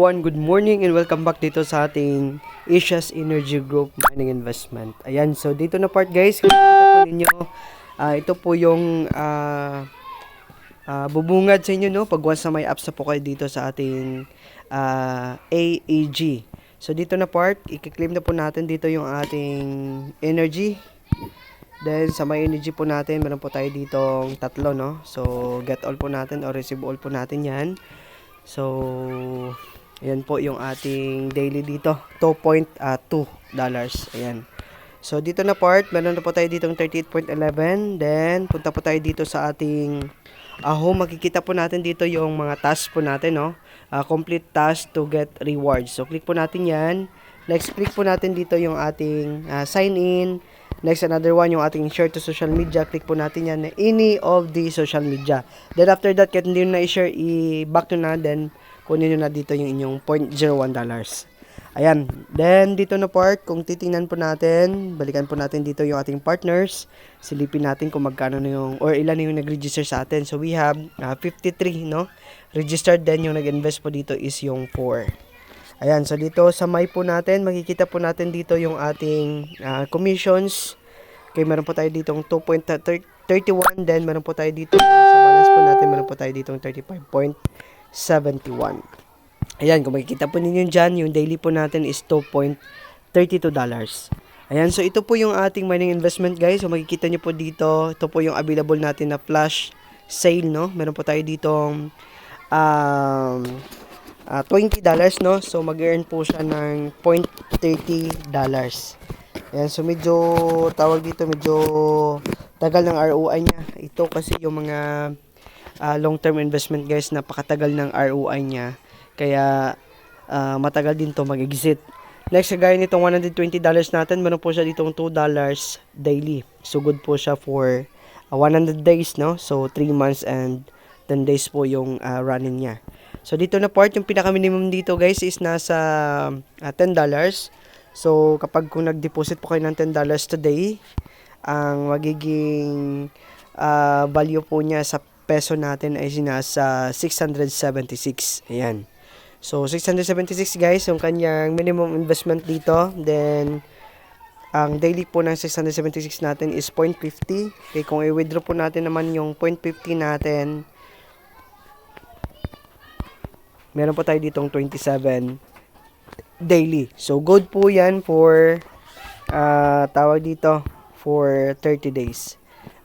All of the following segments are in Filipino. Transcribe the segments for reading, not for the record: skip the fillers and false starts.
Good morning and welcome back dito sa ating Asia's Energy Group Mining Investment. Ayan, so dito na part guys, kita po ninyo, ito po yung bubungad sa inyo, no? Pag once na may apps na po kayo dito sa ating AEG. So dito na part, i-claim na po natin dito yung ating energy. Then sa may energy po natin, meron po tayo ditong tatlo, no? So get all po natin or receive all po natin yan. So ayan po yung ating daily dito, $2.2. Ayan. So dito na part, meron na po tayo ditong 38.11. Then punta po tayo dito sa ating home. Makikita po natin dito yung mga tasks po natin, no? Complete task to get rewards. So click po natin yan. Next, click po natin dito yung ating sign in. Next, another one, yung ating share to social media. Click po natin yan na any of the social media. Then after that, kahit hindi nyo na i-share, i-back to na. Then kunin nyo na dito yung inyong $0.01. Ayan. Then dito na part, kung titingnan po natin, balikan po natin dito yung ating partners. Silipin natin kung magkano na yung, or ilan na yung nag-register sa atin. So we have 53, no? Registered. Then yung nag-invest po dito is yung 4. Ayan, so dito sa may po natin, makikita po natin dito yung ating commissions. Okay, meron po tayo ditong 2.31. Then meron po tayo dito, sa balance po natin, meron po tayo ditong 35.71. Ayan, kung makikita po ninyo dyan, yung daily po natin is $2.32. Ayan, so ito po yung ating mining investment guys. So makikita nyo po dito, ito po yung available natin na flash sale, no? Meron po tayo ditong $20, no? So mag-earn po siya ng $0.30. Ayan, so medyo tawag dito, medyo tagal ng ROI niya. Ito kasi yung mga long-term investment guys, napakatagal ng ROI niya. Kaya matagal din to mag-exit. Next, gaya nitong $120 natin, meron po siya ditong $2 daily. So good po siya for 100 days, no? So 3 months and 10 days po yung running niya. So dito na part, yung pinaka-minimum dito guys is nasa $10. So kapag kung nag-deposit po kayo ng $10 today, ang magiging value po niya sa peso natin ay nasa 676. Ayan. So 676 guys, yung kanyang minimum investment dito. Then ang daily po ng 676 natin is 0.50. Okay, kung i-withdraw po natin naman yung 0.50 natin, meron po tayo ditong 27 daily. So good po yan for tawag dito for 30 days.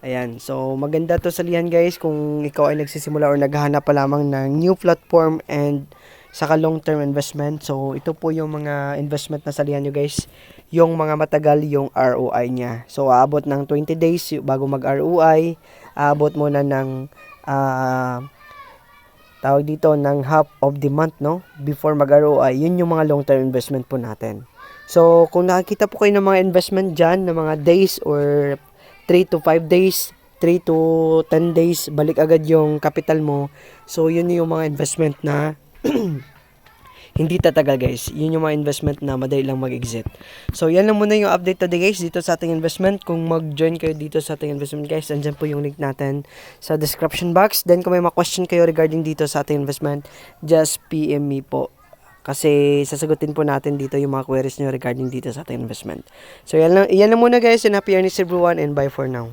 Ayan. So maganda to salihan guys kung ikaw ay nagsisimula or naghahanap pa lamang ng new platform and saka long term investment. So ito po yung mga investment na salihan nyo guys. Yung mga matagal yung ROI niya. So aabot ng 20 days bago mag ROI. Aabot muna ng tawag dito ng half of the month, no? Before mag-ROI, yun yung mga long-term investment po natin. So, kung nakikita po kayo ng mga investment dyan, ng mga days or 3 to 5 days, 3 to 10 days, balik agad yung capital mo. So, yun yung mga investment na hindi tatagal guys. Yun yung mga investment na madali lang mag-exit. So, yan lang muna yung update today guys dito sa ating investment. Kung mag-join kayo dito sa ating investment guys, andyan po yung link natin sa description box. Then, kung may question kayo regarding dito sa ating investment, just PM me po. Kasi sasagutin po natin dito yung mga queries nyo regarding dito sa ating investment. So, yan lang muna guys, and happy earnings everyone, and bye for now.